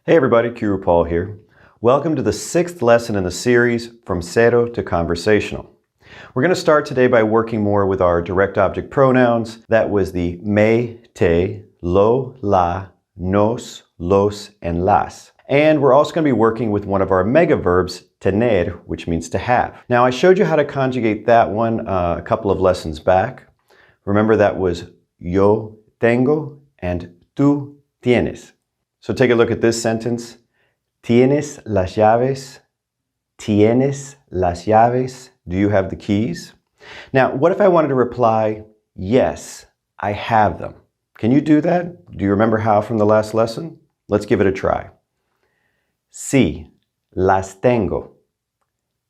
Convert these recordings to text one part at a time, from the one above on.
Hey everybody, Qroo here. Welcome to the 6th lesson in the series, From Cero to Conversational. We're going to start today by working more with our direct object pronouns. That was the me, te, lo, la, nos, los, and las. And we're also going to be working with one of our mega verbs, tener, which means to have. Now I showed you how to conjugate that one a couple of lessons back. Remember that was yo tengo and tú tienes. So take a look at this sentence. Tienes las llaves? Tienes las llaves? Do you have the keys? Now, what if I wanted to reply, yes, I have them? Can you do that? Do you remember how from the last lesson? Let's give it a try. Sí, las tengo.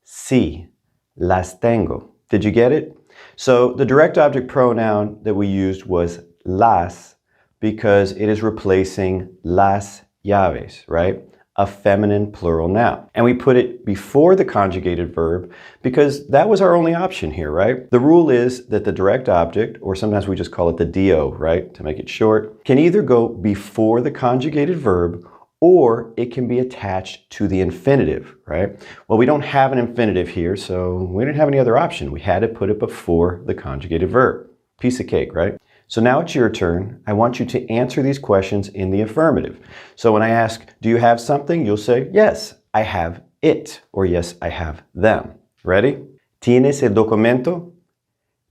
Sí, las tengo. Did you get it? So the direct object pronoun that we used was las, because it is replacing las llaves, right? A feminine plural noun. And we put it before the conjugated verb because that was our only option here, right? The rule is that the direct object, or sometimes we just call it the DO, right, to make it short, can either go before the conjugated verb or it can be attached to the infinitive, right? Well, we don't have an infinitive here, so we didn't have any other option. We had to put it before the conjugated verb. Piece of cake, right? So now it's your turn. I want you to answer these questions in the affirmative. So when I ask, do you have something? You'll say, yes, I have it, or yes, I have them. Ready? ¿Tienes el documento?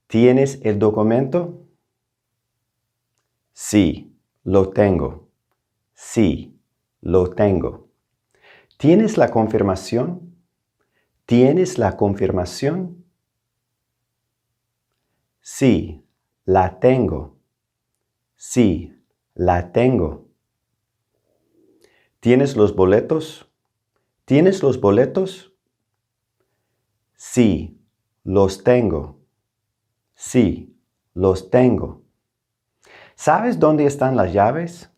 ¿Tienes el documento? Sí, lo tengo. Sí, lo tengo. ¿Tienes la confirmación? ¿Tienes la confirmación? Sí, la tengo. Sí, la tengo. ¿Tienes los boletos? ¿Tienes los boletos? Sí, los tengo. Sí, los tengo. ¿Sabes dónde están las llaves?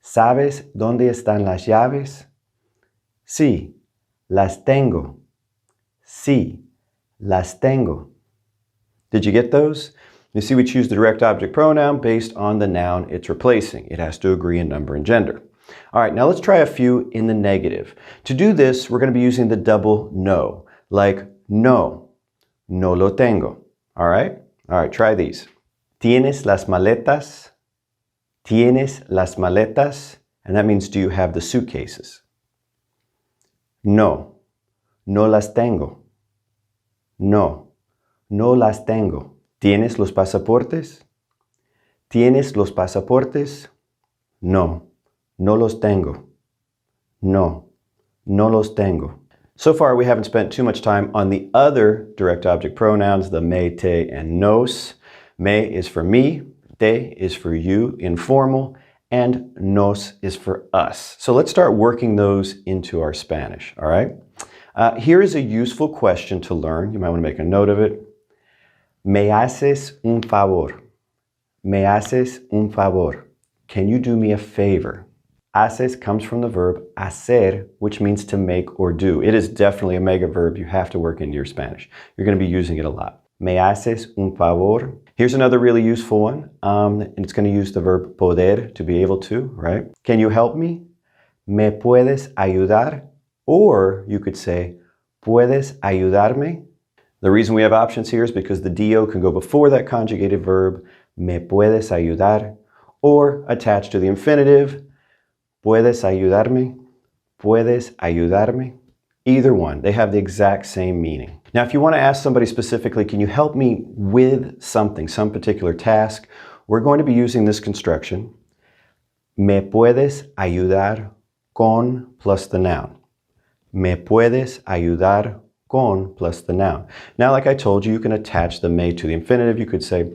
¿Sabes dónde están las llaves? Sí, las tengo. Sí, las tengo. Did you get those? You see, we choose the direct object pronoun based on the noun it's replacing. It has to agree in number and gender. All right, now let's try a few in the negative. To do this, we're going to be using the double no, like no, no lo tengo. All right, try these. ¿Tienes las maletas? ¿Tienes las maletas? And that means, do you have the suitcases? No, no las tengo. No, no las tengo. ¿Tienes los pasaportes? ¿Tienes los pasaportes? No, no los tengo. No, no los tengo. So far, we haven't spent too much time on the other direct object pronouns, the me, te, and nos. Me is for me, te is for you, informal, and nos is for us. So let's start working those into our Spanish, all right? Here is a useful question to learn. You might want to make a note of it. Me haces un favor. Me haces un favor. Can you do me a favor? Haces comes from the verb hacer, which means to make or do. It is definitely a mega verb you have to work into your Spanish. You're going to be using it a lot. Me haces un favor. Here's another really useful one, and it's going to use the verb poder, to be able to, right? Can you help me? Me puedes ayudar? Or you could say, ¿puedes ayudarme? The reason we have options here is because the DO can go before that conjugated verb, me puedes ayudar, or attached to the infinitive, puedes ayudarme, puedes ayudarme. Either one, they have the exact same meaning. Now, if you want to ask somebody specifically, can you help me with something, some particular task, we're going to be using this construction, me puedes ayudar con plus the noun. Me puedes ayudar con plus the noun. Now, like I told you, you can attach the me to the infinitive. You could say,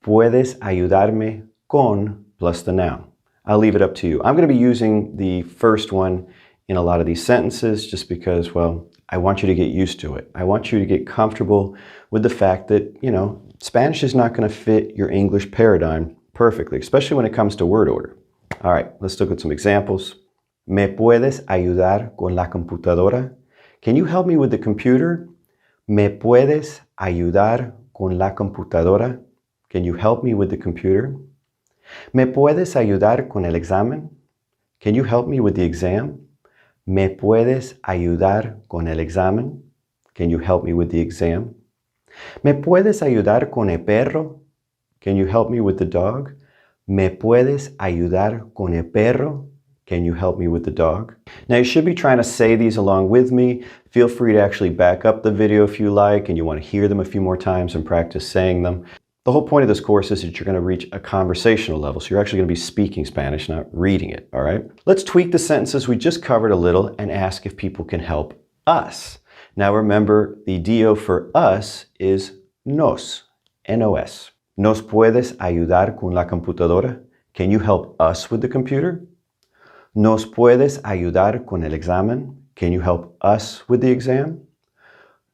puedes ayudarme con plus the noun. I'll leave it up to you. I'm going to be using the first one in a lot of these sentences just because, well, I want you to get used to it. I want you to get comfortable with the fact that, Spanish is not going to fit your English paradigm perfectly, especially when it comes to word order. All right, let's look at some examples. ¿Me puedes ayudar con la computadora? Can you help me with the computer? ¿Me puedes ayudar con la computadora? Can you help me with the computer? ¿Me puedes ayudar con el examen? Can you help me with the exam? ¿Me puedes ayudar con el examen? Can you help me with the exam? ¿Me puedes ayudar con el perro? Can you help me with the dog? ¿Me puedes ayudar con el perro? Can you help me with the dog? Now you should be trying to say these along with me. Feel free to actually back up the video if you like and you want to hear them a few more times and practice saying them. The whole point of this course is that you're going to reach a conversational level, so you're actually going to be speaking Spanish, not reading it, all right? Let's tweak the sentences we just covered a little and ask if people can help us. Now remember, the DO for us is nos, N-O-S. ¿Nos puedes ayudar con la computadora? Can you help us with the computer? ¿Nos puedes ayudar con el examen? Can you help us with the exam?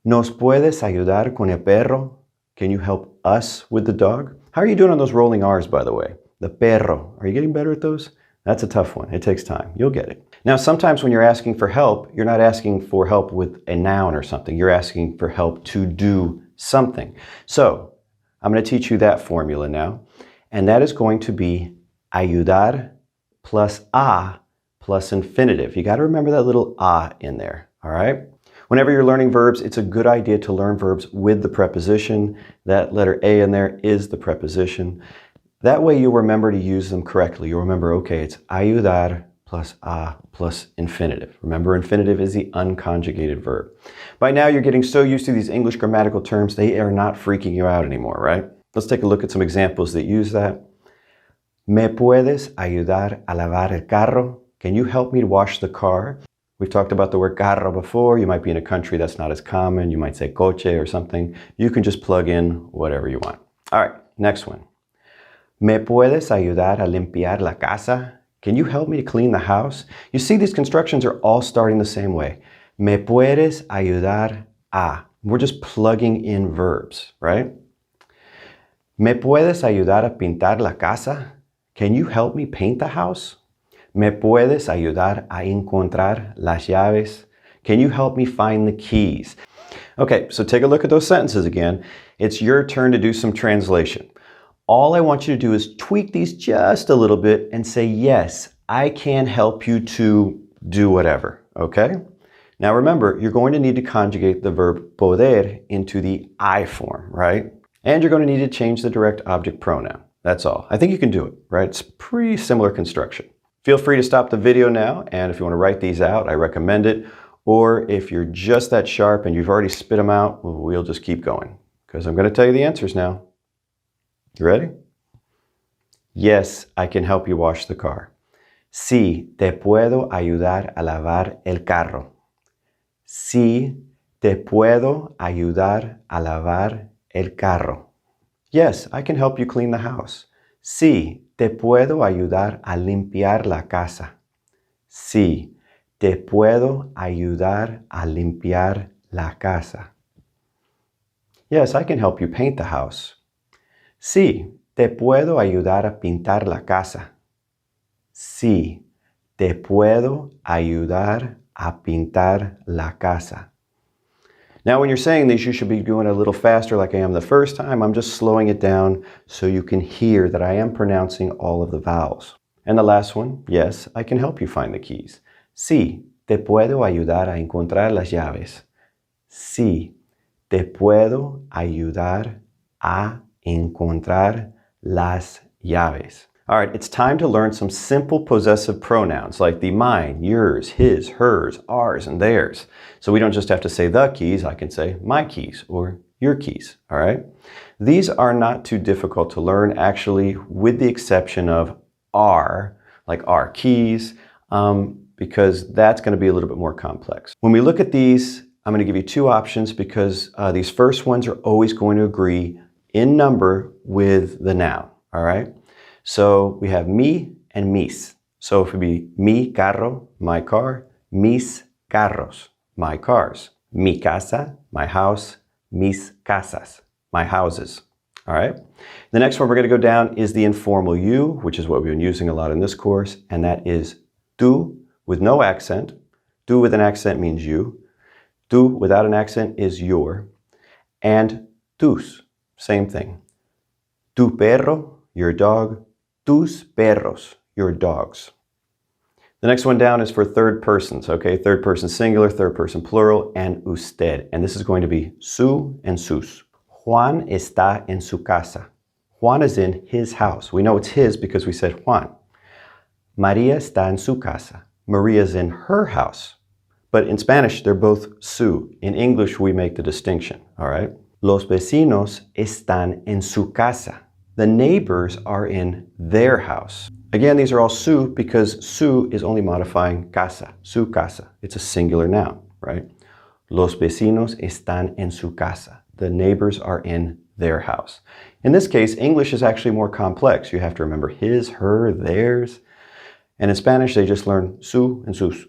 ¿Nos puedes ayudar con el perro? Can you help us with the dog? How are you doing on those rolling R's, by the way? The perro. Are you getting better at those? That's a tough one. It takes time. You'll get it. Now, sometimes when you're asking for help, you're not asking for help with a noun or something. You're asking for help to do something. So, I'm going to teach you that formula now. And that is going to be ayudar plus a plus infinitive. You got to remember that little a in there, all right? Whenever you're learning verbs, it's a good idea to learn verbs with the preposition. That letter A in there is the preposition. That way you'll remember to use them correctly. You'll remember, okay, it's ayudar plus a plus infinitive. Remember, infinitive is the unconjugated verb. By now, you're getting so used to these English grammatical terms, they are not freaking you out anymore, right? Let's take a look at some examples that use that. ¿Me puedes ayudar a lavar el carro? Can you help me to wash the car? We've talked about the word carro before. You might be in a country that's not as common. You might say coche or something. You can just plug in whatever you want. All right, next one. ¿Me puedes ayudar a limpiar la casa? Can you help me to clean the house? You see, these constructions are all starting the same way. ¿Me puedes ayudar a? We're just plugging in verbs, right? ¿Me puedes ayudar a pintar la casa? Can you help me paint the house? ¿Me puedes ayudar a encontrar las llaves? Can you help me find the keys? Okay, so take a look at those sentences again. It's your turn to do some translation. All I want you to do is tweak these just a little bit and say, yes, I can help you to do whatever, okay? Now remember, you're going to need to conjugate the verb poder into the I form, right? And you're going to need to change the direct object pronoun. That's all. I think you can do it, right? It's pretty similar construction. Feel free to stop the video now, and if you want to write these out, I recommend it. Or if you're just that sharp and you've already spit them out, we'll just keep going, because I'm going to tell you the answers now. You ready? Yes, I can help you wash the car. Sí, te puedo ayudar a lavar el carro. Sí, te puedo ayudar a lavar el carro. Yes, I can help you clean the house. Sí, te puedo ayudar a limpiar la casa. Sí, te puedo ayudar a limpiar la casa. Yes, I can help you paint the house. Sí, te puedo ayudar a pintar la casa. Sí, te puedo ayudar a pintar la casa. Now, when you're saying these, you should be doing it a little faster like I am the first time. I'm just slowing it down so you can hear that I am pronouncing all of the vowels. And the last one, yes, I can help you find the keys. Sí, te puedo ayudar a encontrar las llaves. Sí, te puedo ayudar a encontrar las llaves. All right, it's time to learn some simple possessive pronouns like the mine, yours, his, hers, ours, and theirs. So we don't just have to say the keys, I can say my keys or your keys, all right? These are not too difficult to learn, actually, with the exception of our, like our keys, because that's going to be a little bit more complex. When we look at these, I'm going to give you two options because these first ones are always going to agree in number with the noun, all right? So we have mi and mis. So it would be mi carro, my car, mis carros, my cars, mi casa, my house, mis casas, my houses. All right. The next one we're going to go down is the informal you, which is what we've been using a lot in this course, and that is tú with no accent. Tú with an accent means you. Tú without an accent is your. And tus, same thing. Tu perro, your dog. Tus perros, your dogs. The next one down is for third persons, okay? Third person singular, third person plural, and usted. And this is going to be su and sus. Juan está en su casa. Juan is in his house. We know it's his because we said Juan. María está en su casa. Maria's in her house. But in Spanish, they're both su. In English, we make the distinction, all right? Los vecinos están en su casa. The neighbors are in their house. Again, these are all su because su is only modifying casa, su casa. It's a singular noun, right? Los vecinos están en su casa. The neighbors are in their house. In this case, English is actually more complex. You have to remember his, her, theirs. And in Spanish, they just learn su and sus.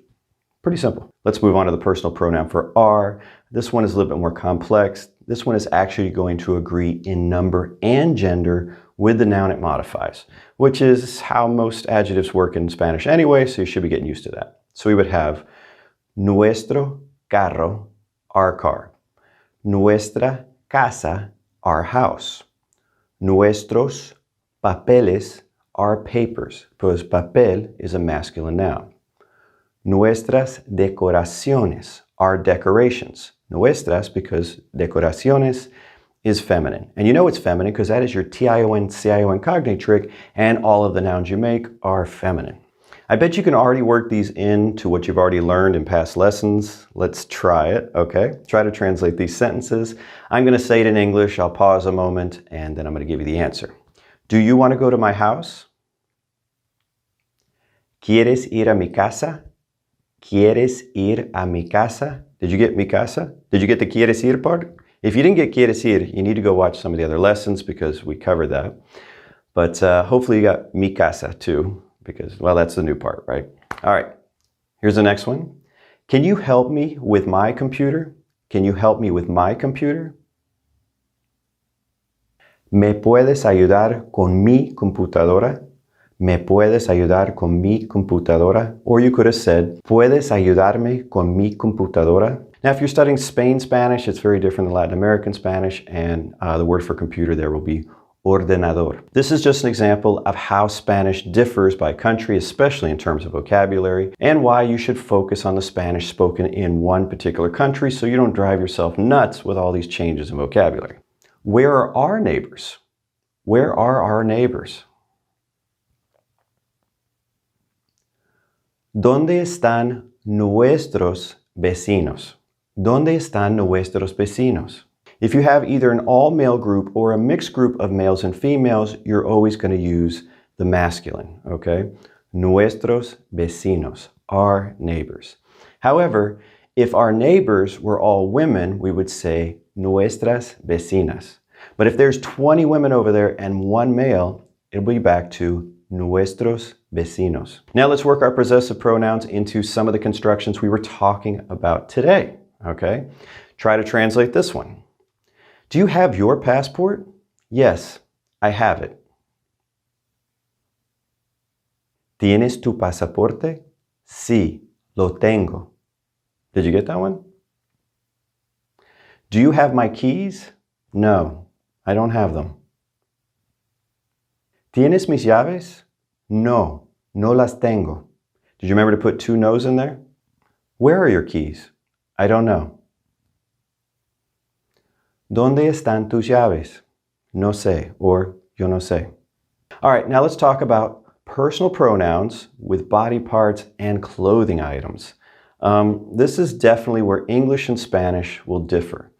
Pretty simple. Let's move on to the personal pronoun for are. This one is a little bit more complex. This one is actually going to agree in number and gender with the noun it modifies, which is how most adjectives work in Spanish anyway, so you should be getting used to that. So we would have nuestro carro, our car. Nuestra casa, our house. Nuestros papeles, our papers, because papel is a masculine noun. Nuestras decoraciones, our decorations. Nuestras because decoraciones is feminine. And you know it's feminine because that is your tion, cio cognate trick, and all of the nouns you make are feminine. I bet you can already work these into what you've already learned in past lessons. Let's try it, okay? Try to translate these sentences. I'm going to say it in English. I'll pause a moment, and then I'm going to give you the answer. Do you want to go to my house? ¿Quieres ir a mi casa? ¿Quieres ir a mi casa? Did you get mi casa? Did you get the quieres ir part? If you didn't get quieres ir, you need to go watch some of the other lessons because we covered that. But hopefully you got mi casa too, because, well, that's the new part, right? All right, here's the next one. Can you help me with my computer? Can you help me with my computer? ¿Me puedes ayudar con mi computadora? ¿Me puedes ayudar con mi computadora? Or you could have said, ¿puedes ayudarme con mi computadora? Now, if you're studying Spain Spanish, it's very different than Latin American Spanish, and the word for computer there will be ordenador. This is just an example of how Spanish differs by country, especially in terms of vocabulary, and why you should focus on the Spanish spoken in one particular country so you don't drive yourself nuts with all these changes in vocabulary. Where are our neighbors? Where are our neighbors? ¿Dónde están nuestros vecinos? ¿Dónde están nuestros vecinos? If you have either an all-male group or a mixed group of males and females, you're always going to use the masculine, okay? Nuestros vecinos, our neighbors. However, if our neighbors were all women, we would say nuestras vecinas. But if there's 20 women over there and one male, it'll be back to nuestros vecinos. Now let's work our possessive pronouns into some of the constructions we were talking about today, okay? Try to translate this one. Do you have your passport? Yes, I have it. ¿Tienes tu pasaporte? Sí, lo tengo. Did you get that one? Do you have my keys? No, I don't have them. ¿Tienes mis llaves? No, no las tengo. Did you remember to put two no's in there? Where are your keys? I don't know. ¿Dónde están tus llaves? No sé, or yo no sé. All right, now let's talk about personal pronouns with body parts and clothing items. This is definitely where English and Spanish will differ.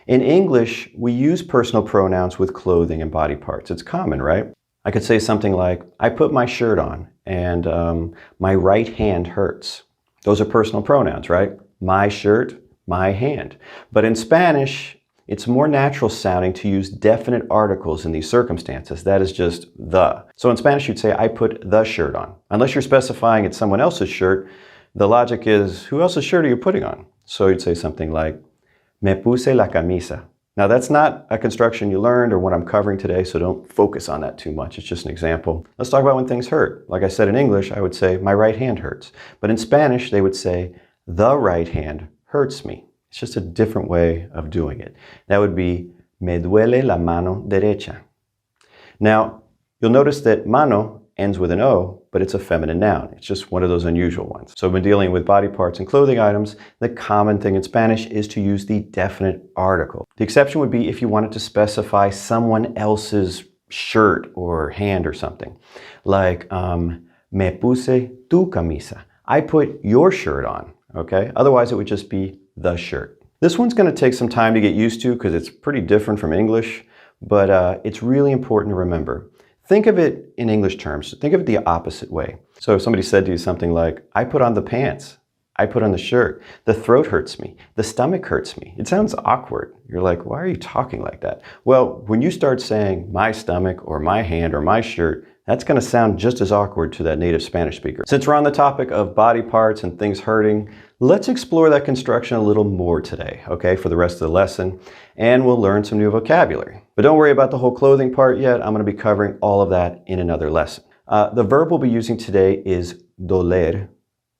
In English, we use personal pronouns with clothing and body parts. It's common, right? I could say something like, I put my shirt on and my right hand hurts. Those are personal pronouns, right? My shirt, my hand. But in Spanish, it's more natural sounding to use definite articles in these circumstances. That is just the. So in Spanish, you'd say, I put the shirt on. Unless you're specifying it's someone else's shirt, the logic is, who else's shirt are you putting on? So you'd say something like, me puse la camisa. Now that's not a construction you learned or what I'm covering today, so don't focus on that too much. It's just an example. Let's talk about when things hurt. Like I said in English, I would say, my right hand hurts. But in Spanish, they would say, the right hand hurts me. It's just a different way of doing it. That would be, me duele la mano derecha. Now, you'll notice that mano ends with an O, but it's a feminine noun. It's just one of those unusual ones. So when dealing with body parts and clothing items, the common thing in Spanish is to use the definite article. The exception would be if you wanted to specify someone else's shirt or hand or something. Like, me puse tu camisa. I put your shirt on, okay? Otherwise, it would just be the shirt. This one's going to take some time to get used to because it's pretty different from English, but it's really important to remember. Think of it in English terms. Think of it the opposite way. So if somebody said to you something like, I put on the pants, I put on the shirt, the throat hurts me, the stomach hurts me. It sounds awkward. You're like, why are you talking like that? Well, when you start saying my stomach or my hand or my shirt, that's going to sound just as awkward to that native Spanish speaker. Since we're on the topic of body parts and things hurting, let's explore that construction a little more today, okay, for the rest of the lesson, and we'll learn some new vocabulary. But don't worry about the whole clothing part yet. I'm going to be covering all of that in another lesson. The verb we'll be using today is doler,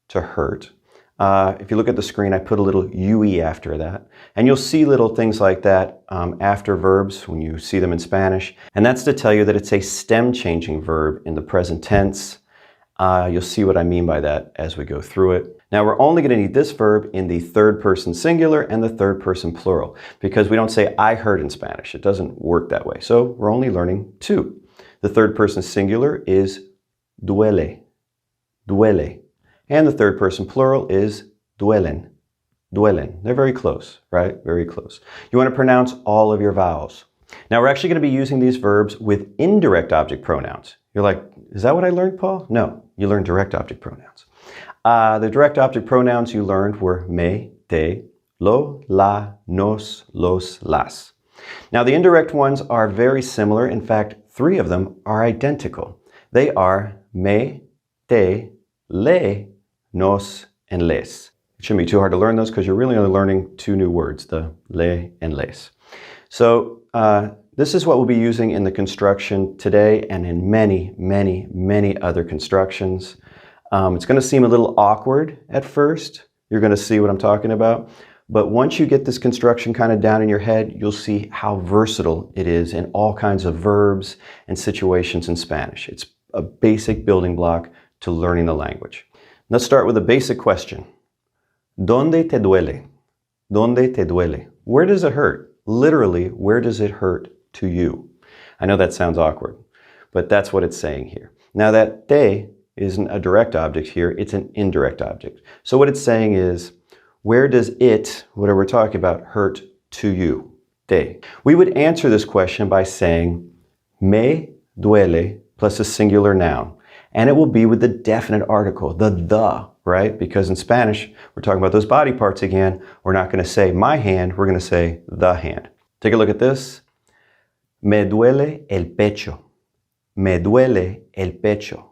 to hurt. If you look at the screen, I put a little UE after that. And you'll see little things like that after verbs when you see them in Spanish. And that's to tell you that it's a stem-changing verb in the present tense. You'll see what I mean by that as we go through it. Now, we're only going to need this verb in the third person singular and the third person plural because we don't say I hurt in Spanish. It doesn't work that way. So we're only learning two. The third person singular is duele, duele. And the third person plural is duelen, duelen. They're very close, right? Very close. You want to pronounce all of your vowels. Now we're actually going to be using these verbs with indirect object pronouns. You're like, is that what I learned, Paul? No, you learned direct object pronouns. The direct object pronouns you learned were me, te, lo, la, nos, los, las. Now the indirect ones are very similar. In fact, three of them are identical. They are me, te, le, nos, and les. It shouldn't be too hard to learn those because you're really only learning two new words, the le and les. So this is what we'll be using in the construction today and in many, many, many other constructions. It's going to seem a little awkward at first. You're going to see what I'm talking about. But once you get this construction kind of down in your head, you'll see how versatile it is in all kinds of verbs and situations in Spanish. It's a basic building block to learning the language. Let's start with a basic question. ¿Dónde te duele? ¿Dónde te duele? Where does it hurt? Literally, where does it hurt to you? I know that sounds awkward, but that's what it's saying here. Now that te isn't a direct object here, it's an indirect object. So what it's saying is, where does it, whatever we're talking about, hurt to you? Te. We would answer this question by saying, me duele plus a singular noun. And it will be with the definite article, the, right? Because in Spanish, we're talking about those body parts again. We're not going to say my hand, we're going to say the hand. Take a look at this. Me duele el pecho. Me duele el pecho.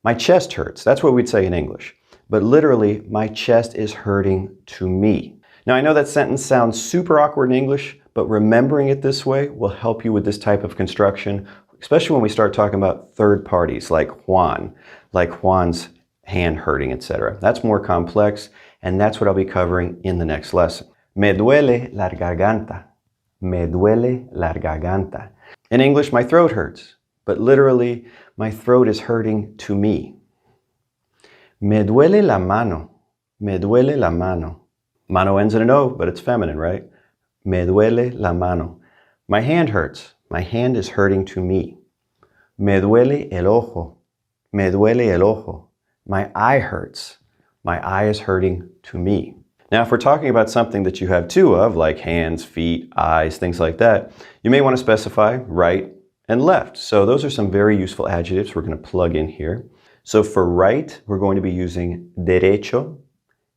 My chest hurts. That's what we'd say in English. But literally, my chest is hurting to me. Now, I know that sentence sounds super awkward in English, but remembering it this way will help you with this type of construction, especially when we start talking about third parties like Juan's hand hurting, etc. That's more complex, and that's what I'll be covering in the next lesson. Me duele la garganta. Me duele la garganta. In English, my throat hurts, but literally, my throat is hurting to me. Me duele la mano. Me duele la mano. Mano ends in an O, but it's feminine, right? Me duele la mano. My hand hurts. My hand is hurting to me. Me duele el ojo. Me duele el ojo. My eye hurts. My eye is hurting to me. Now, if we're talking about something that you have two of, like hands, feet, eyes, things like that, you may want to specify right and left. So those are some very useful adjectives we're going to plug in here. So for right, we're going to be using derecho,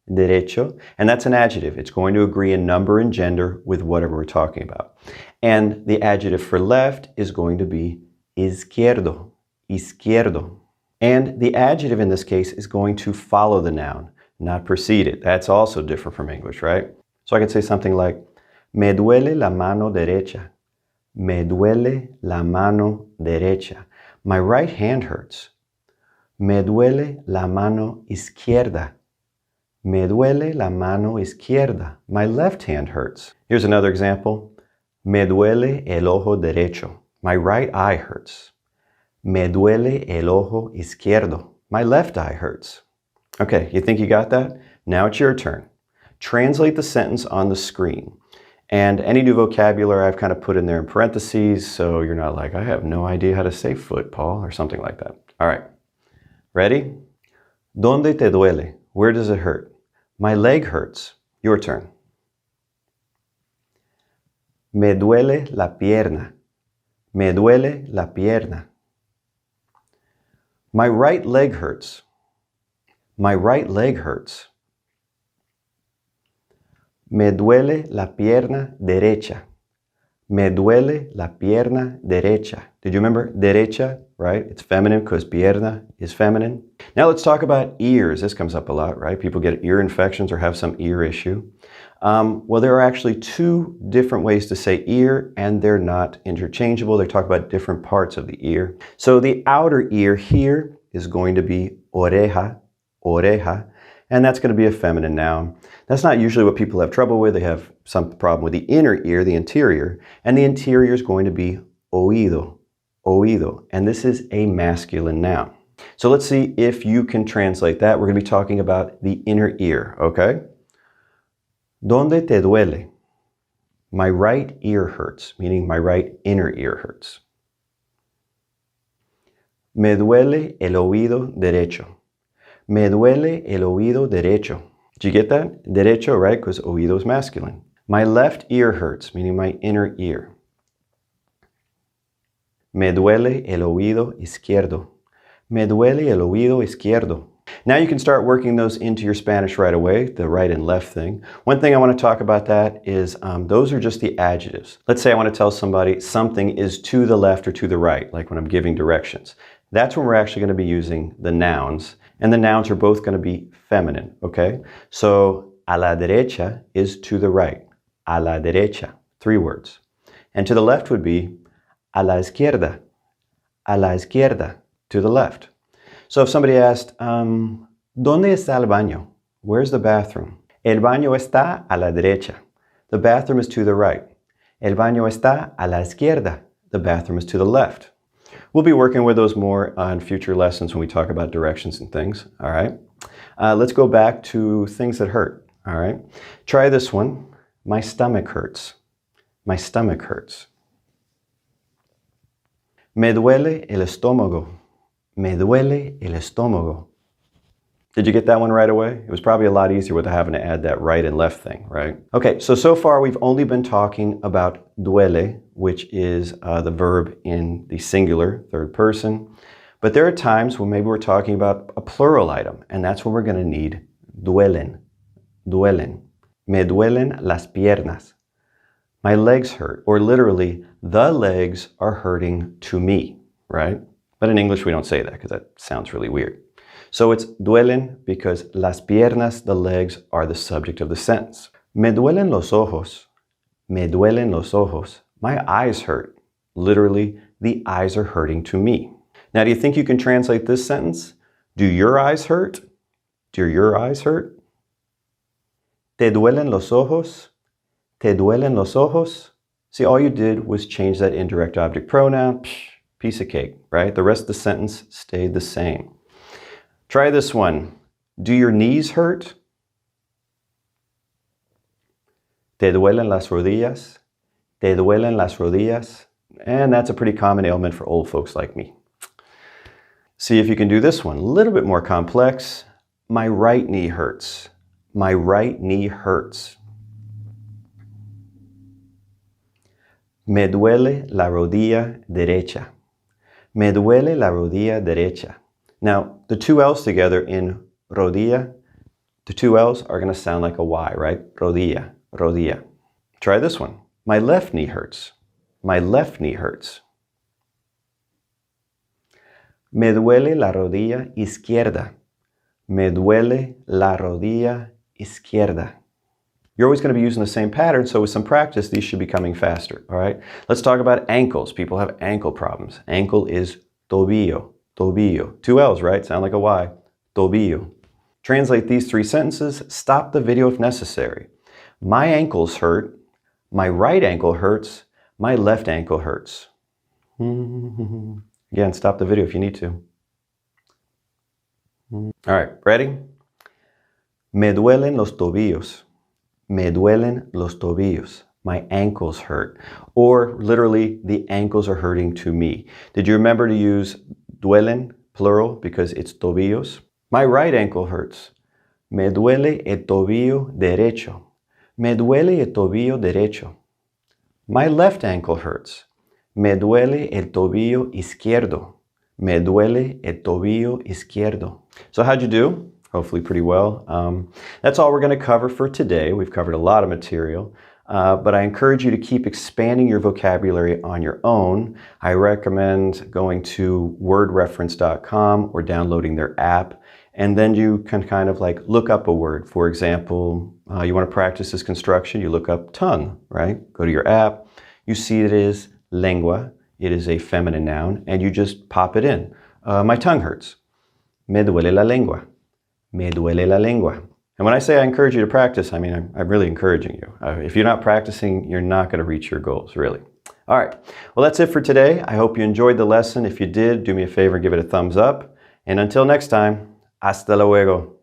derecho, and that's an adjective. It's going to agree in number and gender with whatever we're talking about. And the adjective for left is going to be izquierdo, izquierdo. And the adjective in this case is going to follow the noun, not precede it. That's also different from English, right? So I can say something like, me duele la mano derecha. Me duele la mano derecha. My right hand hurts. Me duele la mano izquierda. Me duele la mano izquierda. My left hand hurts. Here's another example. Me duele el ojo derecho. My right eye hurts. Me duele el ojo izquierdo. My left eye hurts. Okay, you think you got that? Now it's your turn. Translate the sentence on the screen. And any new vocabulary I've kind of put in there in parentheses, so you're not like, I have no idea how to say foot, Paul, or something like that. All right, ready? ¿Dónde te duele? Where does it hurt? My leg hurts. Your turn. Me duele la pierna. Me duele la pierna. My right leg hurts. My right leg hurts. Me duele la pierna derecha. Me duele la pierna derecha. Did you remember derecha, right? It's feminine because pierna is feminine. Now let's talk about ears. This comes up a lot, right? People get ear infections or have some ear issue. Well, there are actually two different ways to say ear, and they're not interchangeable. They talk about different parts of the ear. So the outer ear here is going to be oreja, oreja, and that's going to be a feminine noun. That's not usually what people have trouble with. They have some problem with the inner ear, the interior, and the interior is going to be oído, oído, and this is a masculine noun. So let's see if you can translate that. We're going to be talking about the inner ear, okay? ¿Dónde te duele? My right ear hurts, meaning my right inner ear hurts. Me duele el oído derecho. Me duele el oído derecho. Did you get that? Derecho, right? Because oído is masculine. My left ear hurts, meaning my inner ear. Me duele el oído izquierdo. Me duele el oído izquierdo. Now you can start working those into your Spanish right away, the right and left thing. One thing I want to talk about that is those are just the adjectives. Let's say I want to tell somebody something is to the left or to the right, like when I'm giving directions. That's when we're actually going to be using the nouns, and the nouns are both going to be feminine, okay? So, a la derecha is to the right. A la derecha, 3 words. And to the left would be a la izquierda. A la izquierda, to the left. So if somebody asked, ¿Dónde está el baño? Where's the bathroom? El baño está a la derecha. The bathroom is to the right. El baño está a la izquierda. The bathroom is to the left. We'll be working with those more on future lessons when we talk about directions and things, all right? Let's go back to things that hurt, all right? Try this one. My stomach hurts. My stomach hurts. Me duele el estómago. Me duele el estómago. Did you get that one right away? It was probably a lot easier without having to add that right and left thing, right? Okay, so far we've only been talking about duele, which is the verb in the singular, third person. But there are times when maybe we're talking about a plural item, and that's when we're going to need duelen. Duelen. Me duelen las piernas. My legs hurt, or literally, the legs are hurting to me, right? But in English we don't say that because that sounds really weird. So it's duelen because las piernas, the legs, are the subject of the sentence. Me duelen los ojos. Me duelen los ojos. My eyes hurt. Literally, the eyes are hurting to me. Now, do you think you can translate this sentence? Do your eyes hurt? Do your eyes hurt? ¿Te duelen los ojos? ¿Te duelen los ojos? See, all you did was change that indirect object pronoun. Psh, piece of cake, right? The rest of the sentence stayed the same. Try this one. Do your knees hurt? ¿Te duelen las rodillas? ¿Te duelen las rodillas? And that's a pretty common ailment for old folks like me. See if you can do this one. A little bit more complex. My right knee hurts. My right knee hurts. Me duele la rodilla derecha. Me duele la rodilla derecha. Now, the two L's together in rodilla, the two L's are going to sound like a Y, right? Rodilla, rodilla. Try this one. My left knee hurts. My left knee hurts. Me duele la rodilla izquierda. Me duele la rodilla izquierda. You're always going to be using the same pattern, so with some practice, these should be coming faster, all right? Let's talk about ankles. People have ankle problems. Ankle is tobillo, tobillo. Two L's, right? Sound like a Y. Tobillo. Translate these 3 sentences. Stop the video if necessary. My ankles hurt. My right ankle hurts. My left ankle hurts. Again, stop the video if you need to. All right, ready? Me duelen los tobillos. Me duelen los tobillos. My ankles hurt. Or literally, the ankles are hurting to me. Did you remember to use duelen, plural, because it's tobillos? My right ankle hurts. Me duele el tobillo derecho. Me duele el tobillo derecho. My left ankle hurts. Me duele el tobillo izquierdo. Me duele el tobillo izquierdo. So how'd you do? Hopefully pretty well. That's all we're going to cover for today. We've covered a lot of material, but I encourage you to keep expanding your vocabulary on your own. I recommend going to wordreference.com or downloading their app, and then you can kind of like look up a word. For example, you want to practice this construction, you look up tongue, right? Go to your app, you see it is lengua, it is a feminine noun, and you just pop it in. My tongue hurts. Me duele la lengua. Me duele la lengua. And when I say I encourage you to practice, I mean, I'm really encouraging you. If you're not practicing, you're not going to reach your goals, really. All right. Well, that's it for today. I hope you enjoyed the lesson. If you did, do me a favor and give it a thumbs up. And until next time, hasta luego.